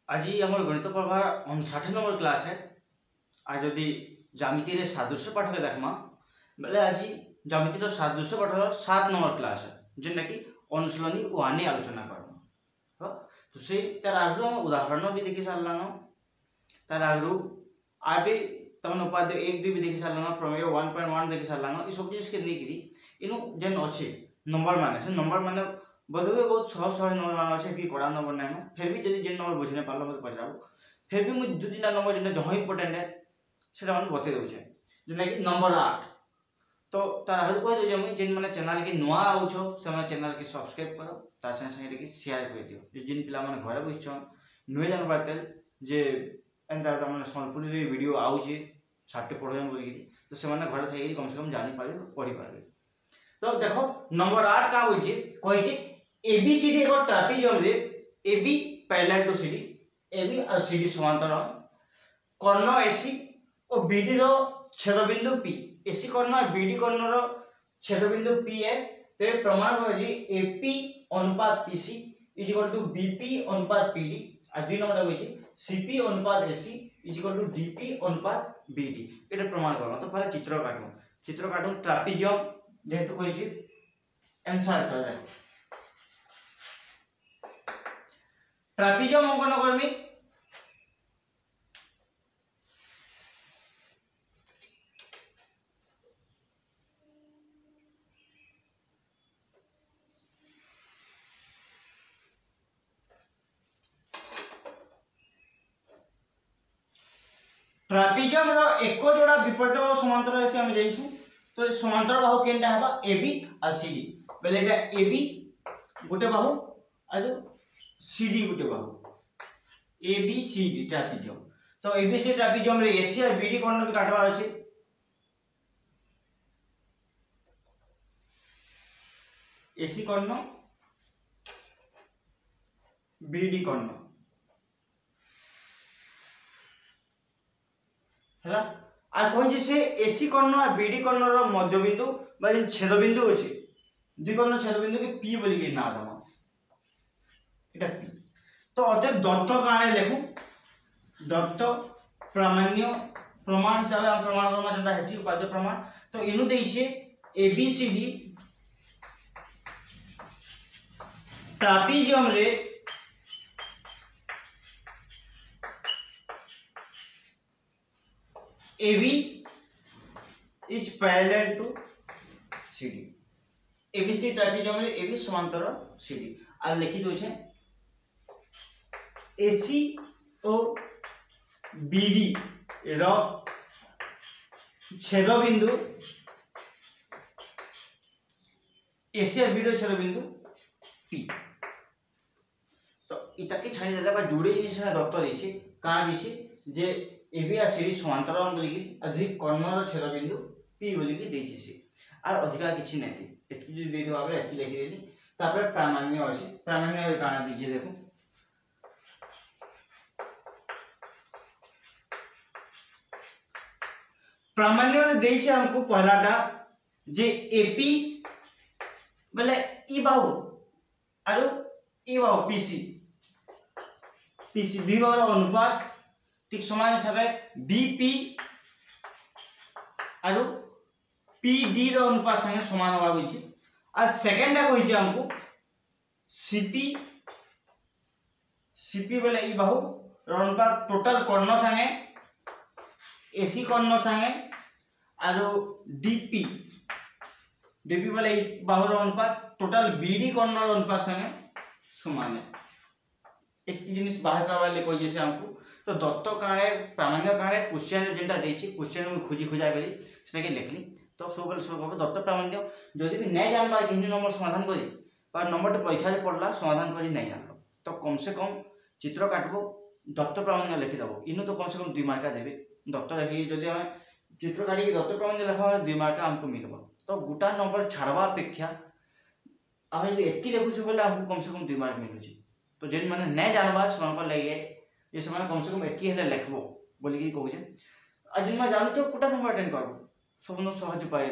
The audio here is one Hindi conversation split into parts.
आज आम गणित पढ़वार 59 नंबर क्लास है। आज जदि ज्यामिति सादृश्य पाठ के देखमा बेले आज ज्यामिति सादृश्य पाठ 7 नंबर क्लास है जेनटा कि अनुशीलनी 1 आलोचना कर। तो से तार आगु उदाहरण भी देखी सारलान, तार आगु आ भी तमन उपाध्याय 1 2 भी देखी सारलान, प्रमेय 1.1 देखी सारलान। ये सब चीज के लेकरी इनु जेन अच्छे नंबर माने से नंबर माने बोधवे बहुत सहज सहज नंबर मान अच्छे कि कड़ा नंबर नहीं फिर भी जब जेन नंबर बुझी नहीं पार्ल मत पचार फिर भी मुझे 2-3 नंबर जो जहाँ इम्पोर्टेंट है से बतई दूचे जेना कि नंबर 8। तो तार आगे कह दूचे मुझे जेन मैंने चैनल की नुआ आउछ से चैनल की सब्सक्राइब कर तार संगे संगे कि शेयर कर दियो जिन पिला माने घरे बसछन नुए जान पारतेल जे एंता माने संबलपुरी वीडियो आउछ छाटे पढ़े बोल तो से माने घरे थई कम से कम जानि पारे पढ़ी पारे। तो देखो नंबर 8 का बोलछी कहिछि एबीसीडी एक ट्रापेजियम रे AB parallel to CD AB और सीडी समांतर कर्ण एसी और बीडी रो छेदबिंदु पी एसी कर्ण और बीडी कर्ण रो छेदबिंदु पी है ते प्रमाण है जी एपी अनुपात PC is equal to BP अनुपात पीडी और 2 नंबर है जी सीपी अनुपात AC is equal to DP अनुपात बीडी एटा प्रमाण करबा। तो पहले चित्र काटू ट्रापेजियम जेहेतु कहिछि आंसर कर दे ट्रापेजियम अंकन करमी ट्रापेजियम रो एक जोड़ा विपरीत बाहु समांतर है से हम जाइछु। तो समांतर बाहु केनटा हबा एबी और सीडी बेले एटा एबी गोटे बाहु आ जो सीडी गोटे बाहु एबी सीडी ट्रापेजियम। तो एबी सी ट्रापेजियम रे एसी और बीडी कोण भी काटबार अछि। एसी कोण बीडी कोण हैला आ कोइ जैसे एसी कोण और बीडी कोण रो मध्य बिंदु बा जे छेद बिंदु अछि दुई कोण छेद बिंदु के पी बोली के ना दमा एटा पी। तो अतः दत्त काने लेखु दत्त प्रामाण्य प्रमाण हिसाब से हम प्रमाण करमा जंदा हेसी उपाद्य प्रमाण। तो इनु देइसे एबीसीडी ट्रापेजियम रे AB is parallel to CD ABC trapezium रे AB समांतर CD आ लिखि दो छे AC और BD रो छेद बिंदु AC और BD छेद बिंदु P। तो इता के छानी देला बा जुड़े जिनिस ना दत्त देछि का देछि जे एबी आ सीडी समांतर बोली अधि कर्ण छेद बिंदु पी बोली देछि से आर अधिका किछि नैति एति जे देइ देबा बले एति लिखि देली। तापर प्रामाण्य अछि प्रामाण्य रे काना दीजिए देखो प्रामाण्य रे देइ छै हमको पहलाटा जे एपी बोले ई बाहु आरो ई बाहु पीसी दुई बाहु अनुपात ठीक समान हिसाब से बीपी आरो पीडी रो अनुपात संगे समान होबा होइछि। आ सेकंड है होइछि हमको सीपी बोले ई बाहु रो अनुपात टोटल कर्ण संगे एसी कर्ण संगे आरो डीपी बोले ई बाहु रो अनुपात टोटल बीडी कर्ण रो अनुपात संगे समान है। एक जिनिस बाहर करबा ले कोइ जैसे हमको तो दत्त कारे प्रामाण्य कारे क्वेश्चन जेंटा देछि क्वेश्चन में खोजी बेली से के लिखली। तो सब दत्त प्रामाण्य जदि भी नहीं जान पा हिंदी नंबर समाधान करी पर नंबर परीक्षा रे पड़ला समाधान करी नहीं जान तो कम से कम चित्र काटबो दत्त प्रामाण्य लिखि दबो इनु तो कम से कम 2 मार्क देबे दत्त लिखि जदि हम चित्र काटी दत्त प्रामाण्य लिखा 2 मार्क हमको मिलबो। तो गुटा नंबर छाड़वा अपेक्षा हम यदि एति लिखुछु बोले हमको कम से कम 2 मार्क मिलुछि। तो जेन माने नहीं जानबार समान लगे ये समय कम से कम एति हेले लिखबो बोली कि कहू छै आज मैं जान तो कुटा संग अटेंड करबो सब न सहज पाए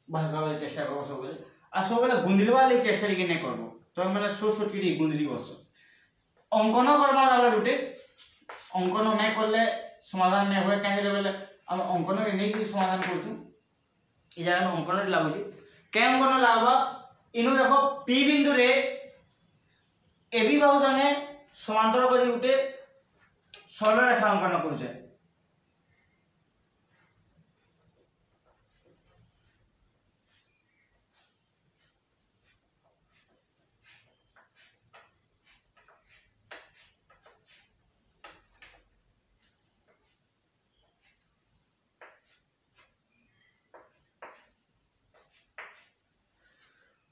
बाहर का चेष्टा करबो सब बेले आ सब बेले गुंदिलवा ले चेष्टा के नहीं करबो तो माने सो सोच के गुंदिली बस अंकन कर्म दाबे गुटे अंकन नहीं करले समाधान नहीं हुए कहीं बोले आम अंकन नहीं समाधान करूँ ये जगह अंकन लगुच क्या अंकन लगवा इनु देख पी बिंदु रे ए बी बाहु संगे समांतर कर गोटे सरल रेखा अंकन करुचे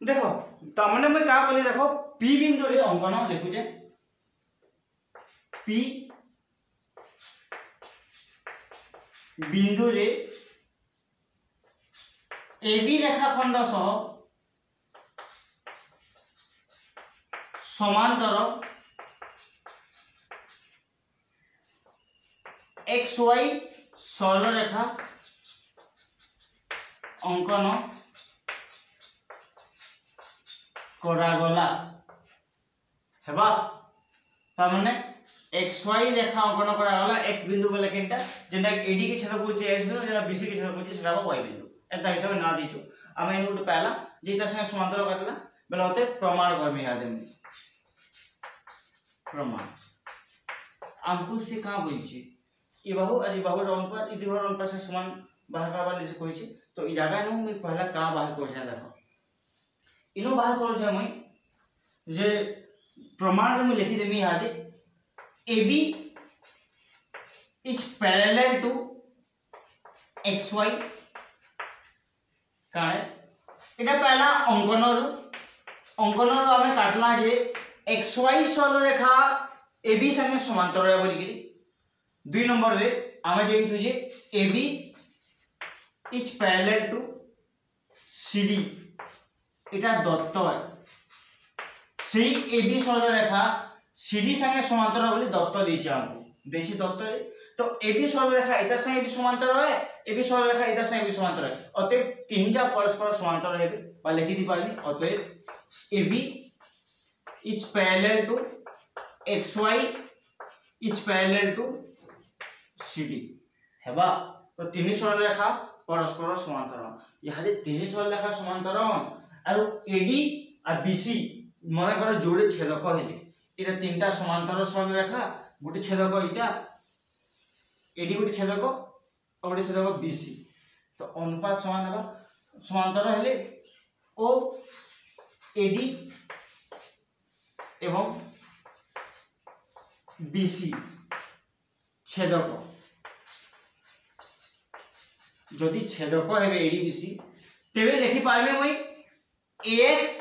देखो तमने मैं क्या कली देखो पी बिंदु रे अंकन लिखुचे पी बिंदु रे ए बी रेखाखंड सह समांतर एक्स वाई सरल रेखा अंकन करागला हेबा तारमाने एक्स वाई रेखा अंकन करागला एक्स बिंदु बोले केनटा जेना एडी के छेद कोचे एक्स बिंदु जेना बीसी के छेद कोचे सेटा वाई बिंदु एता हिसाब ना दिचो आमे इनु पहला जेता संगे समांतर करला बेला होते प्रमाण करमे याद में प्रमाण हमको से का बोलछि ई बाहु और ई बाहु अनुपात ई बाहु अनुपात से समान बाहर करबा ले से कहै छी तो ई जगह नु मैं पहला का बाहर कर छै देखो इनो बाहर कर छै मैं जे प्रमाण में लिखि देमी याद AB is parallel to XY Kane एटा पहला अंकन रो हमें काटला जे XY सरल रेखा AB संगे समांतर है बोली कि 2 नंबर रे हमें जेइछु जे AB is parallel to CD एटा दत्त है सही AB सरल रेखा CD संगे समांतर बोली दत्त देछि हमको देखि दत्त रे तो AB सरल रेखा इधर संगे भी समांतर है AB सरल रेखा इधर संगे भी समांतर है अतएव तीनटा परस्पर समांतर है बा लिखि दी पारबी अतएव AB is parallel to XY is parallel to CD हेबा तो तीन सरल रेखा परस्पर समांतर यहादे तीन सरल रेखा समांतर और AD और BC मन कर जोड़े छेदक हेले इटा तीनटा समांतर सरल रेखा गोटे छेदक इटा एडी गोटे छेदक और गोटे छेदक BC तो अनुपात समान हेबा समांतर हेले ओ एडी एवं BC छेदक जदि छेदक हेबे एडी BC तेबे लिखि पाइबे मैं AX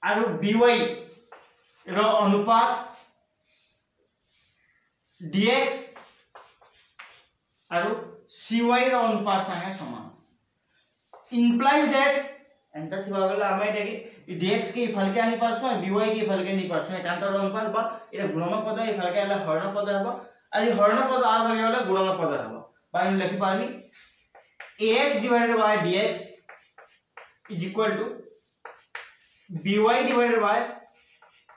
और BY रो अनुपात DX और CY रो अनुपात संगे समान implies that एंता थिबा बेला हमें देखि DX के फल के आनी पारसो BY के फल के नहीं पारसो एकांतर अनुपात बा एटा गुणन पद ए फल के आला हरण पद हबा और हरण पद आ भागे वाला गुणन पद हबा बाइन लिखि पारबी AX divided by DX is equal to BY divided by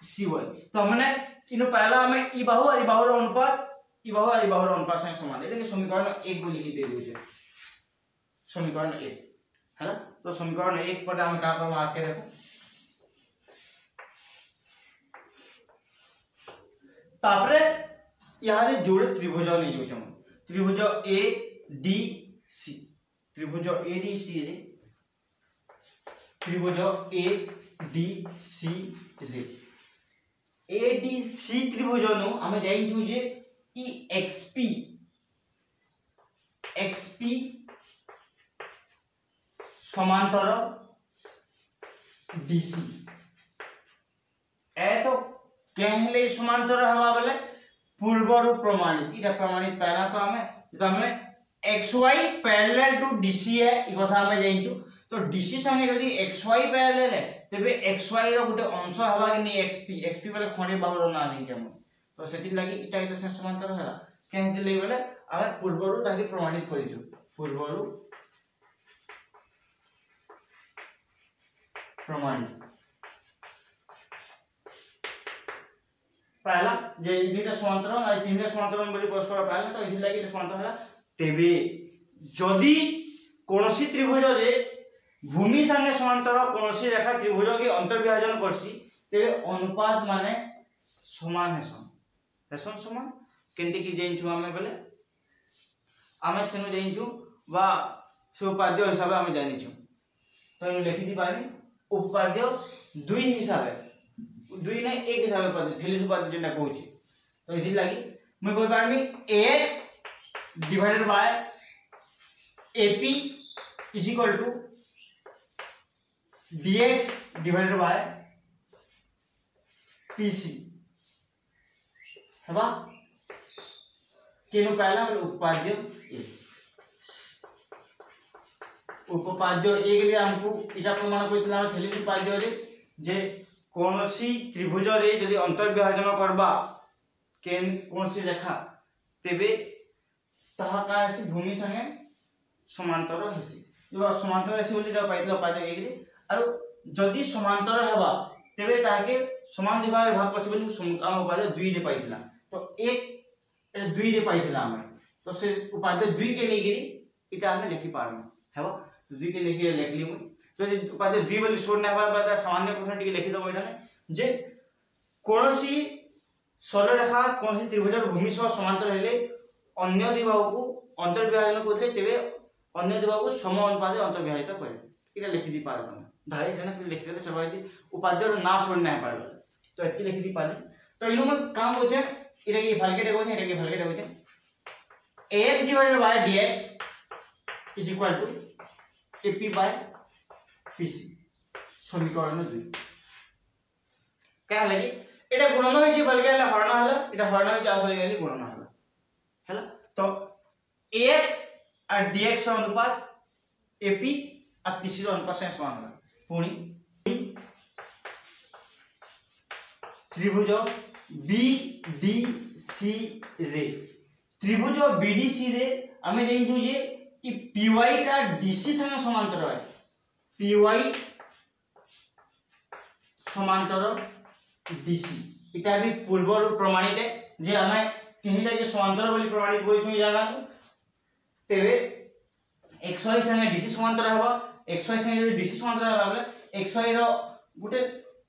CY तो हमने इनो पहला हमें ई बाहु और ई बाहु रो अनुपात से समान है लेकिन समीकरण 1 को लिखि दे दोजे समीकरण 1 है ना तो समीकरण 1 पर हम का करब आके देखो तापरे यहाँ रे जोड़े त्रिभुज नहीं जो हम त्रिभुज ADC त्रिभुज ADC रे त्रिभुज ADC रे ADC त्रिभुज नु हमें जाइछु जे ई XP समांतर DC ए तो कहले समांतर हवा बोले पूर्वरु प्रमाणित इटा प्रमाणित पहला तो हमें XY पैरेलल टू DC है ई कथा हमें जाइछु तो DC संगे यदि XY पैरेलल है तबे XY रो गुटे अंश हवा कि नहीं XP बोले खंडे बाहुर ना नहीं हम तो सेति लागि इटा इटा से समांतर है कहते ले बोले आ पूर्वरु ताकि प्रमाणित करिछु पूर्वरु प्रमाणित पाइला जे ई दुटा समांतरण आ तीनटा समांतरण बोली परस्पर पाइला तो इथि लागि समांतरण हला तेबे जदि कोनोसी त्रिभुज रे भूमि संगे समांतर कोनोसी रेखा त्रिभुज के अंतर्विभाजन करसी तेबे अनुपात माने समान हेसन समान केंति की जेंचु आमे बोले आमे सेनु जेंचु बा से उपाद्य हिसाब आमे जानिछु तो इन लिखि दी पानी उपपाद्य 2 हिसाब 2 ने 1 हिसाब पद थेलिस उपाद्य जेना कहूची तो इथि लागि मैं कोइ पारमी ax divided by ap is equal to dx divided by pc हेबा केनु पहला उपपाद्य उपपाद्य एक रे हमको इटा प्रमाण कइतला थेलिस उपाद्य रे जे कोनोसी त्रिभुज रे यदि अंतर्विभाजन करबा केन कोनोसी रेखा तेबे ताहा का है भूमि संगे समांतर हेसी जो समांतर हेसी बोली रा पाइतला उपाद्य एक रे आरो जदि समांतर हेबा तेबे ताके समान दिवार भाग करसी बोली हम उपाद्य 2 रे पाइतला तो एक 2 रे पाइतला हम तो से उपाद्य 2 के लेगिरी इटा हम लिखि पारम हेबा 2 के लेखि लेखली मु तो उपाद्य 2 बोली शोध ना बार सामान्य क्वेश्चन टिके लिखि दबो एटा जे कोनोसी सरल रेखा कोनोसी त्रिभुज भूमि सह समांतर हेले अन्य दिबाहु को अंतर्विभाजन करले तेबे अन्य दिबाहु को सम अनुपाते अंतर्विभाजित करे इटा लिखि दी पारे तुम धारी जने फिर लिखि दे चलबा दी उपाद्य ना शोध ना पारे तो एतकी लिखि दी पारे तो इनु में काम हो जाए इटा की भालकेट हो जाए इटा की भालकेट हो जाए ax divided by dx is equal to ap by pc समीकरण 2 क्या लगी एटा गुणन होई जे बलके हरण हला एटा हरण होई जा बलके गुणन हला हैला तो ax और dx रो अनुपात ap और pc रो अनुपात से समान होला पुणी त्रिभुज BDC रे त्रिभुज BDC रे हमें देखु जे कि py टा DC संगे समांतर है py समांतर DC इटा भी पूर्व प्रमाणित है जे हमें तीनटा के समांतर बोली प्रमाणित होई छु जागा तेबे xy संगे DC समांतर हबा xy संगे DC समांतर हबा xy रो गुटे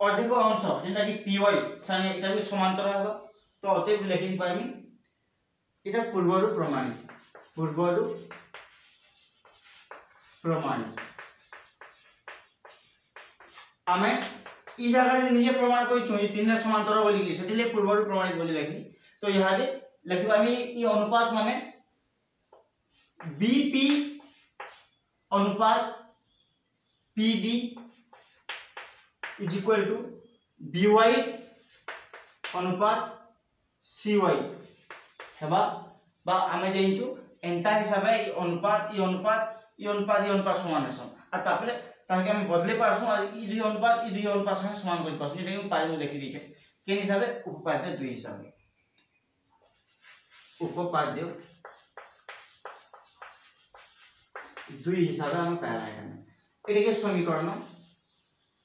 अधिक अंश जेटा कि py संगे इटा भी समांतर हबा तो अते लिखि पारमी इटा पूर्वरु प्रमाणित हमें ई जगह रे निजे प्रमाण कोइ छु तीन समांतर बोली कि सेतिले पूर्वरु प्रमाणित बोली लिखि तो यहाँ दे लिखबा मी ई अनुपात माने bp अनुपात pd is equal to by अनुपात cy हेबा बा आमे जेंचु एंता हिसाबे ई अनुपात समान है आ तापरे ताके हम बदले पारसु आ ई दुई अनुपात संगे समान कर पारसु एटा हम पाइ लिखि दिखे के हिसाबे उपपाद्य 2 हिसाबे उपपाद्य 2 हिसाबे हम पाला है एटा के समीकरण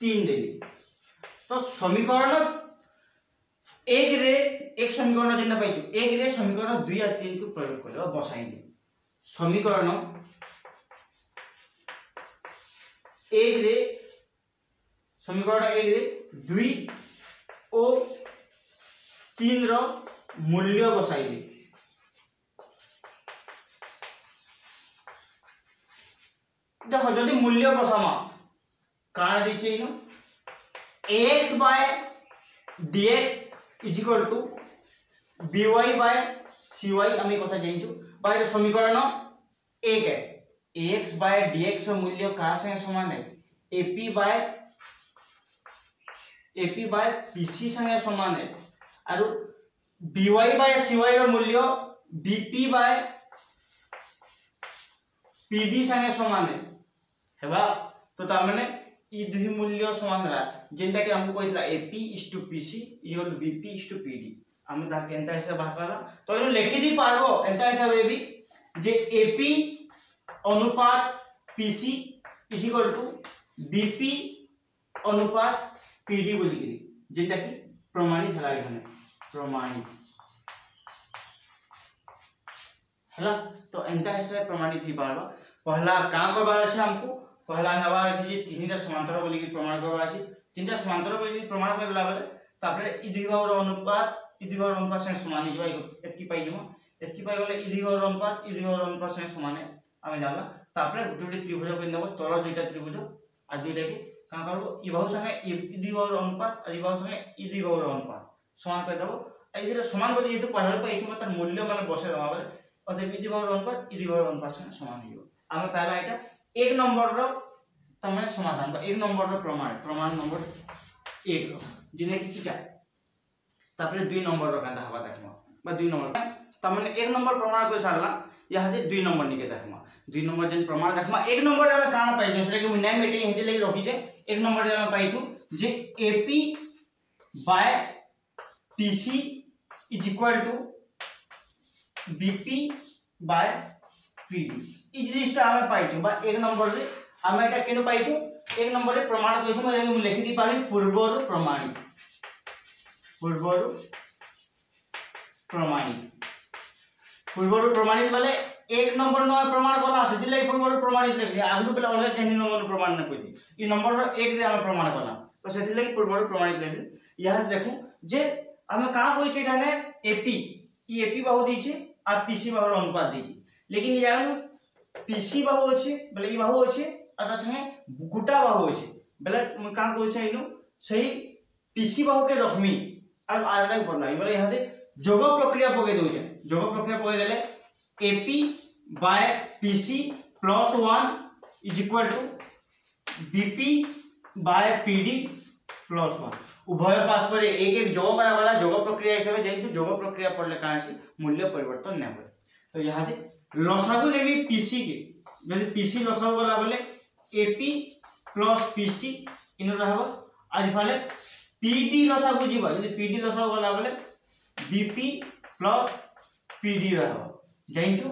3 देली तो समीकरण 1 रे एक समीकरण जेना पाइछु 1 रे समीकरण 2 और 3 को प्रयोग करबा बसाइले समीकरण 1 रे 2 और 3 रो मूल्य बसाइले देखो जदि मूल्य बसामा काना दिछे इनो ax by dx is equal to by by cy আমি কথা জানিছো বাইরে समीकरण 1 है ax by dx रो मूल्य कहां से समान है ap by pc संगे समान है और by by cy रो मूल्य bp by pd संगे समान है तो ता माने ई दुही मूल्य समान रहा जेंटा के हमको कहतला ap pc = bp pd हम दार के एंता हिसाब भागला तो इनो लिखि दी पारबो एंता हिसाब भी जे ap अनुपात pc = bp अनुपात pd बोली जेंटा कि प्रमाणित हला एखाने प्रमाणित हैला। तो एंता हिसाब प्रमाणित ही पारबा। पहला का करबार अछि हमको, पहला नबार अछि जे तीनटा समांतर बोली की प्रमाण करबार अछि। तीनटा समांतर बोली की प्रमाण कर देला बेले तापरे इ दुई भागर अनुपात से समान हिबा एति पाइ जमा एति पाइ गले इ दुई भागर अनुपात से समान आमे जाला। तापरे गुटे त्रिभुज को देबो तोर दुईटा त्रिभुज आ दुईटा की का करबो इ भाग संगे इ दुई भागर अनुपात आ इ भाग संगे इ दुई भागर अनुपात समान कर देबो। ए जे समान बोली जेतु पहले पे एथि मतलब मूल्य माने बसे दमा बेले अतः इ दुई भागर अनुपात से समान हिबो। आमे पहला एटा एक नंबर रो तमे समाधान बा एक नंबर रो प्रमाण नंबर 1 जिने की किटा तापरे 2 नंबर रो कांदा हवा देखमा बा 2 नंबर तमने 1 नंबर प्रमाण को सारला यहा दे 2 नंबर निके देखमा 2 नंबर जन प्रमाण देखमा 1 नंबर रे काना पाइ दूसरे के मुन्ना मेटे हिंदी लगी रखी जे 1 नंबर रे पाइ थु जे AP by PC is equal to BP by PD इ जिनिसटा हमें पाइ छु बा 1 नंबर रे हमें एटा केनो पाइ छु 1 नंबर रे प्रमाण कइथु मैं लिखि दी पारी पूर्वरु प्रमाणित वाले 1 नंबर न प्रमाण कला से दिले पूर्वरु प्रमाणित लिखि आगु पले अलग केनी नंबर प्रमाण न कइथि इ नंबर रो 1 रे हम प्रमाण कला तो से दिले पूर्वरु प्रमाणित लिखि यहां देखु जे हमें का होई छै जाने AP इ AP बाहु दै छै आ PC बाहु अनुपात दै छै लेकिन यार PC बाहु अछि बले इ बाहु अछि आ संगे गुटा बाहु अछि बले म का कहै छै इनु सही PC बाहु के रखमी और आरडा बदलाई बले यहां दे जोग प्रक्रिया पके दउ छै जोग प्रक्रिया पके देले AP by PC plus 1 is equal to BP by PD plus 1 उभय पास पर एक एक जोग बना वाला जोग प्रक्रिया हिसाब जेतु जोग प्रक्रिया पड़ले काहे से मूल्य परिवर्तन नै होय। तो यहां दे लसागु लेबी PC के यदि PC लसागु वाला बोले AP प्लस PC इन रहबो आ इफाले PD लसागु जीवा यदि PD लसागु वाला बोले BP प्लस PD रहबो जाइछु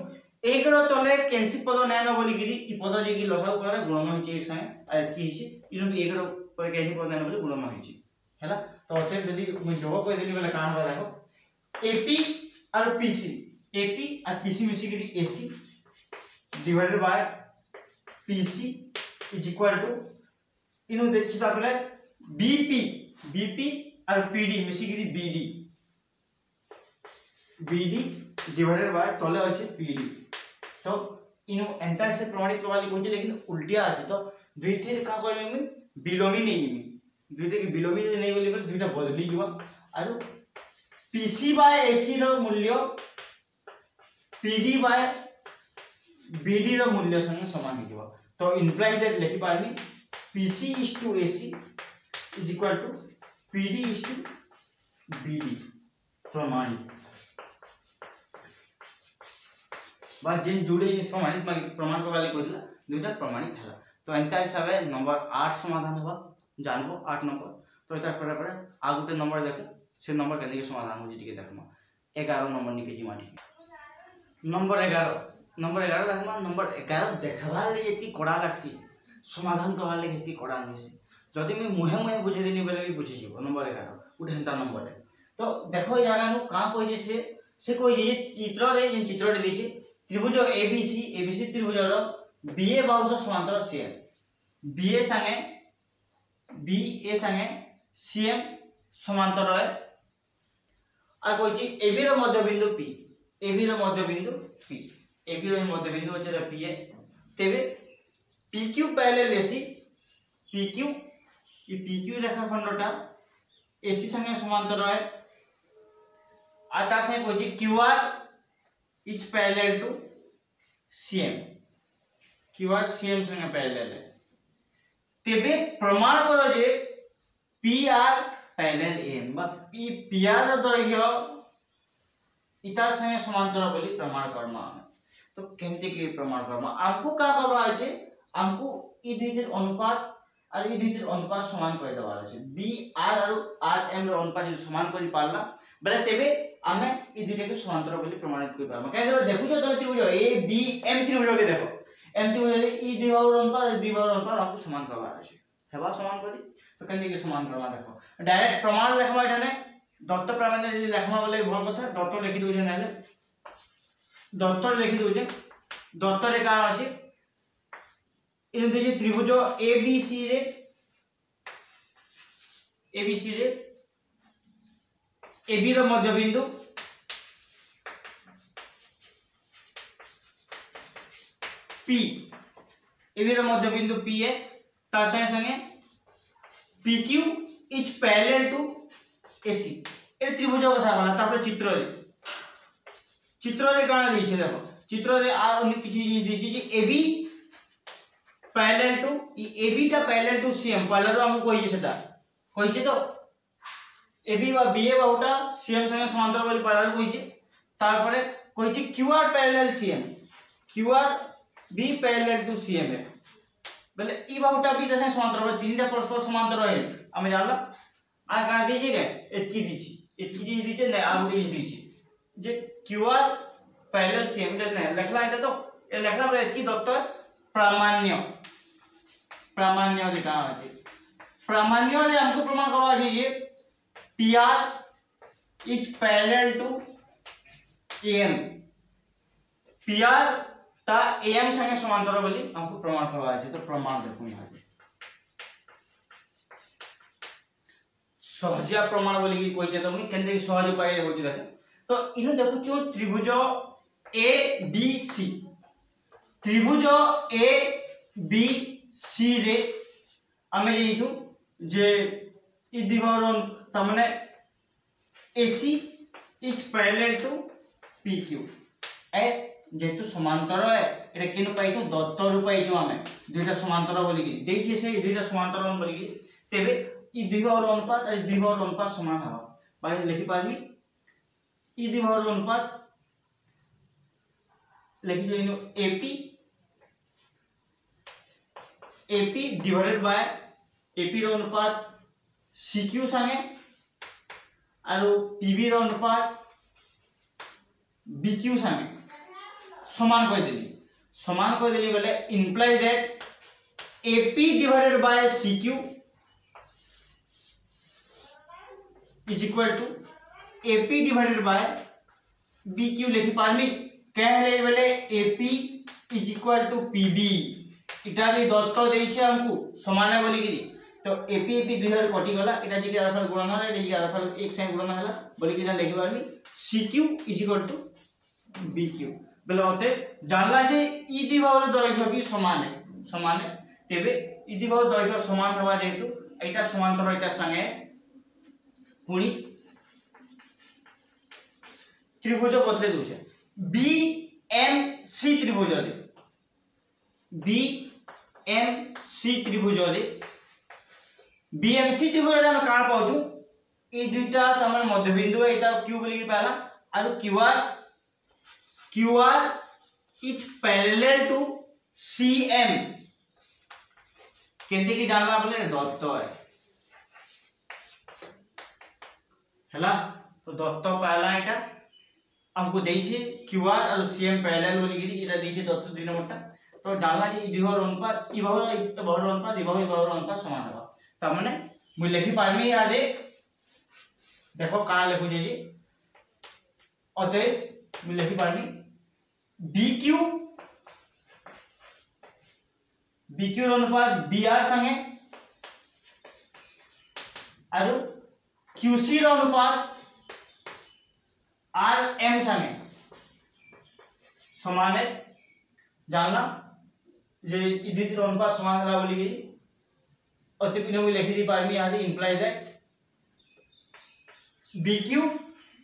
एक रो तले कैंसी पद नै न बोली गिरी इ पद जे की लसागु करे गुणन होई छै एक संगे आ एति हिची इनो एक रो पर कैंसी पद नै बोली गुणन होई छै हैला। तो अते यदि म जोग कहि देली बेले कान बा देखो AP और PC AP और PC मिसी गिरी AC divided by PC is equal to इनु देखि तापले BP और PD मिसी गिरी BD डिवाइडेड बाय तले अछि PD। तो इनु एंता से प्रमाणित करवाली कोइ लेकिन उल्टिया अछि तो दुई थे का करमे में बिलोमी नहीं दुई थे के बिलोमी नहीं बोली बस दुईटा बदली जीवा आरो PC बाय AC रो मूल्य PD बाय BD रो मूल्य संगे समान हो जीवा। तो इंप्लाइज दैट लिखि पारनी PC is to AC is equal to PD is to BD प्रमाणित बात जिन जुड़े इस प्रमाणित प्रमाण को वाले कोइला दुईटा प्रमाणित हला। तो एंता हिसाब नंबर 8 समाधान होबा जानबो 8 नंबर। तो एता पर आ गुटे नंबर देखे से नंबर केने के समाधान हो जिति के देखमा 11 नंबर निके जी माटी नंबर 11 देखमा नंबर 11 देखला ले एति कोडा लागसी समाधान करवा ले एति कोडा नेसी जदि मैं मुहे बुझे देनी बेले भी बुझी जीवो नंबर 11 गुटे हंता नंबर है। तो देखो यार नु का कोइ से कोइ जे चित्र रे जे चित्र रे देछि त्रिभुज ABC त्रिभुज रो BA बाहु से समांतर CM BA संगे CM समांतर है आ कोइ छि AB रो मध्य बिंदु P AB रो मध्य बिंदु P AB रो मध्य बिंदु अछि P तेबे PQ पहले लेसी PQ इ PQ रेखाखंडटा AC संगे समांतर है आता से कोइ छि QR is parallel to CM QR CM संगे पैरेलल है तेबे प्रमाण करो जे PR पैरेलल AM बा ई PR रो दैर्घ्य इता संगे समांतर बोली प्रमाण कर्मा। तो केनते के प्रमाण कर्मा हमको का करबा छै हमको ई दुईटर अनुपात और ई दुईटर अनुपात समान कर देबा छै BR और RM रो अनुपात जे समान करि पारला बेले तेबे आमे ई दुईटा के समांतर बोली प्रमाणित करि पारबा। काहे देबो देखु जो त त्रिभुज ABM त्रिभुज के देखो M त्रिभुज ले ई दुई बाहु अनुपात हमको समान करबा छै हेबा समान करी तो केनते के समान करबा देखो डायरेक्ट प्रमाण देखबा एठाने दत्त प्रामाण्य यदि देखमा बोले भल कथा दत्त लिखि दोजे नाले दत्त लिखि दोजे दत्त रे का अछि इन दोजे त्रिभुज एबीसी रे एबी रो मध्य बिंदु पी एबी रो मध्य बिंदु पी है तार संगे संगे PQ is parallel to AC ए त्रिभुज कथा गला तापर चित्र रे काना दैछे देखो चित्र रे आ अन्य किछि जिनिस दैछे जे AB पैरेलल टू AB टा पैरेलल टू CM पहले हम कहिजे सेटा कहिजे तो AB बा BA बाहुटा CM संगे समांतर बोली पहले कहिजे तार परे कहिजे QR parallel CM QR B parallel to CM है बोले ई बाहुटा भी जैसे समांतर बोले तीनटा परस्पर समांतर है हमें जानला आ का दिछि के एतकी दिछि नै आ गुडी दिछि जे QR पैरेलल CM ने लिखला एटा तो ए लिखला बोले एतकी दत्त प्रामाण्य लिखा আছে प्रामाण्य रे हमको प्रमाण करवा আছে ये PR is parallel to AM PR ता AM संगे समांतर बोली हमको प्रमाण करवा আছে तो प्रमाण देखो यहां पे सहज प्रमाण बोली कि कोइ जे तुम केंद्र सहज उपाय होची देख तो इनो देखु छु त्रिभुज ABC त्रिभुज ABC रे हमें जेइछु जे इ दिगरन तमने AC is parallel to PQ ए जेतु समांतर है एटा किनु पाइछु दत्त रु पाइछु हमें दुइटा समांतर बोली कि देइछे से दुइटा समांतर बोली कि तेबे इ द्विबाहुर अनुपात आ द्विबाहुर अनुपात समान हबा भाई लिखि पारमी इ द्विबाहुर अनुपात लिखि जो इनो AP डिवाइडेड बाय AP रो अनुपात CQ संगे आरो PB रो अनुपात BQ संगे समान कह देली बोले imply that AP divided by CQ is equal to AP divided by BQ लिखि पारमी कहले बोले AP is equal to PB इटा भी दत्त देइछे हमकु समान बोली कि तो AP दुई हजार कटि गला इटा जे आरफल गुणन होला इटा जे आरफल एक से गुणन होला बोली कि लिखि पारमी CQ is equal to BQ बोले होते जानला जे इ द्विबाहुर दैर्घ्य भी समान है तेबे इ द्विबाहुर दैर्घ्य समान हवा जेतु एटा समांतर एटा संगे पुणी त्रिभुज बदले दोछे BMC त्रिभुज रे BMC त्रिभुज रे हम का पाउछु ए दुइटा तमन मध्य बिंदु है एटा Q बोली कि पहला आरो QR is parallel to CM केंते की जानला बोले दत्त हैला तो दत्त पहला एटा हमको देइछे QR और CM पैरेलल बोली कि एटा देइछे दत्त 2 नंबरटा तो जानला कि द्विबाहुर अनुपात इ बाहुर अनुपात इ बाहुर अनुपात समान हबा त माने मु लिखि पारमी आजे देखो का लिखु जे अतः मु लिखि पारमी BQ अनुपात BR संगे आरो QC अनुपात RM संगे समान है जानला जे इ दुइटर अनुपात समान होला बोली कि अति पिनो मु लिखि दी पारमी आज imply that BQ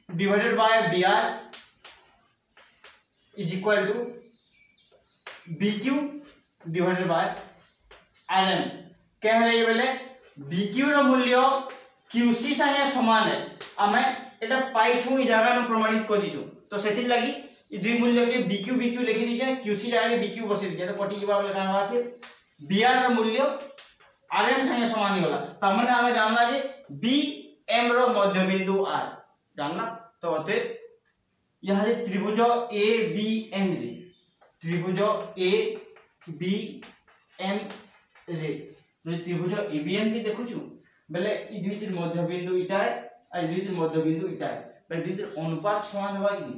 divided by BR is equal to BQ divided by RM कह रही बोले BQ रो मूल्य QC संगे समान है हमें एटा पाइछु इ जगह में प्रमाणित कर दिछु तो सेति लागि इ दुई मूल्य के BQ लिखि दिजे QC जगह BQ बसि दिजे तो कटि जबा बोले काना बात BR रो मूल्य RM संगे समान ही होला त माने हमें जानला जे BM रो मध्य बिंदु R जानला तो होते यह त्रिभुज ABM रे त्रिभुज ABM रे जो त्रिभुज ABM के देखुछु बेले इ दुइटिर मध्य बिंदु इटा আর দুইটির মধ্যবিন্দু এটা মানে দুইটির অনুপাত সমান হওয়া কি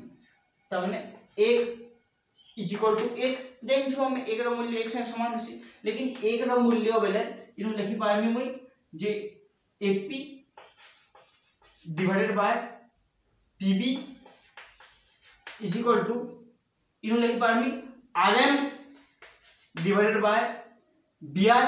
তার মানে 1 इक्वल टू 1 देखो हम 1 रो मूल्य 1 से समान है लेकिन 1 रो मूल्य बेले इनु लिखि पारमी मुई जे AP divided by PB is equal to इनु लिखि पारमी RM डिवाइडेड बाय BR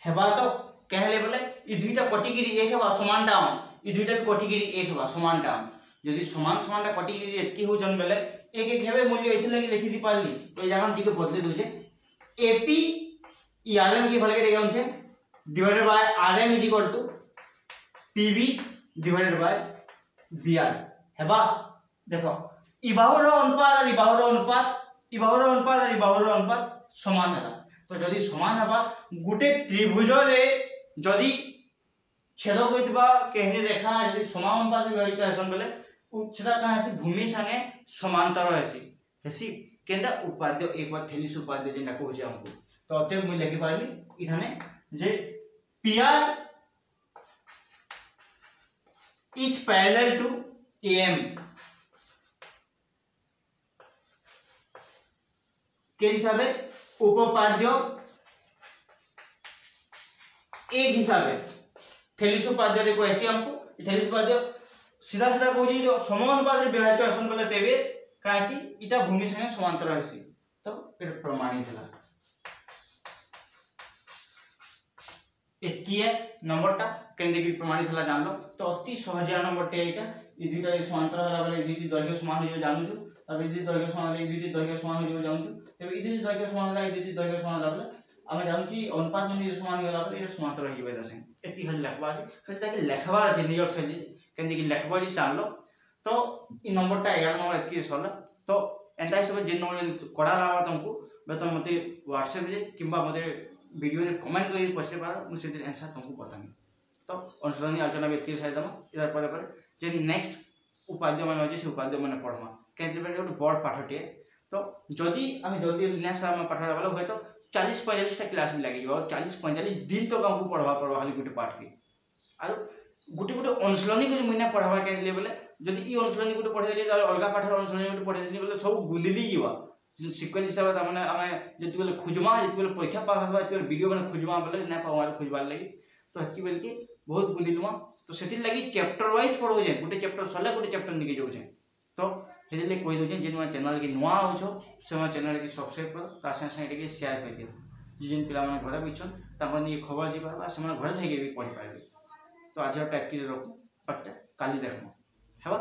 हेबा तो कहले बोले ई दुईटा कटिगिरी 1 हेबा समान डाउन ई दुईटा कटिगिरी 1 हेबा समान डाउन यदि समान समानटा कटिगिरी एतकी हो जन बेले एक एक हेबे मूल्य एथि लगे लिखि दी पारली तो ए जगह टिके बदले दोछे AP ई RM के भले के होछे divided by RM is equal to PB divided by BR हेबा देखो ई बाहुर अनुपात और ई बाहुर अनुपात ई बाहुर अनुपात और ई बाहुर अनुपात समान है तो जदि समान हेबा गुटे त्रिभुज रे जदि छेदक होइतबा केहनी रेखा जदि समान अनुपात विभाजित हसन बेले उछरा का है भूमि संगे समांतर हेसी केंद्र उपाद्य एक बार थेलिस उपाद्य जेना कहूचे हमको तो अते मुई लिखि पारली इठाने जे PR is parallel to AM के हिसाब से उपपाद्य एक हिसाब से थेलिस उपाद्य रे कहसी हमको थेलिस उपाद्य सीधा सीधा कहूची जो समानुपात रे विभाजित हसन बेले तेबे कासी इटा भूमि संगे समांतर हेसी तो एटा प्रमाणित होला एतकी है नंबरटा केंद्र की प्रमाणित होला जानलो तो अति सहज नंबरटे एटा ई दुईटा समांतर होला बेले ई दुईटी दैर्घ्य समान हो जानू छु तब ई दुईटी दैर्घ्य समान ई दुईटी दैर्घ्य समान हो जानू छु तब ई दुईटी दैर्घ्य समान होला ई दुईटी दैर्घ्य समान होला बेले आमे जानू छी अनुपात में समान होला बेले ए समांतर हो जेबे दसे एतकी खाली लिखबा अछि खाली ताके लिखबा अछि नियर शैली केंद्र की लिखबा जी जानलो तो ई नंबरटा 11 नंबर एतकी होला तो एंता सब जे नंबर कोडा लावा तुमको बे तो मते WhatsApp रे किंबा मते वीडियो रे कमेंट करी पछरे पार मु से आंसर तुमको बतामी तो अनुसरणी आलोचना व्यक्ति साइड दम इधर पर जे नेक्स्ट उपाद्य मान अछि से उपाद्य मान पढमा केंद्र पे एक बड़ पाठटे तो जदी हम जल्दी नेक्स्ट हम पाठा वाला होय तो 40-45 टा क्लास में लागि जाओ 40-45 दिन तो हमको पढवा खाली गुटे पाठ के आरो गुटे गुटे अनुसरणी करी मुना पढवा के लिए बोले जदी ई अनुसरणी गुटे पढे लिए अलगा पाठर अनुसरणी गुटे पढे लिए बोले सब गुंदिली जीवा सिक्वेंस हिसाब माने हमें जति बोले खुजमा जति बोले परीक्षा पास हबा जति वीडियो बने खुजमा बोले ना पावा खुजबार लागि तो हति बोल के बहुत गुंदिलमा तो सेति लागि चैप्टर वाइज पढो जे गुटे चैप्टर सले गुटे चैप्टर निके जाउ जे तो हेले कोइ दो जे जेन चैनल के नुवा होछो से चैनल के सब्सक्राइब कर ता संगे के शेयर कर दे जिन पिला मन घरे बिछन तापर नि खबर जीबा बा समय घरे थके भी पढि पाइबे तो आज टाइप के रखो पट्टा काली देखमो हेबा।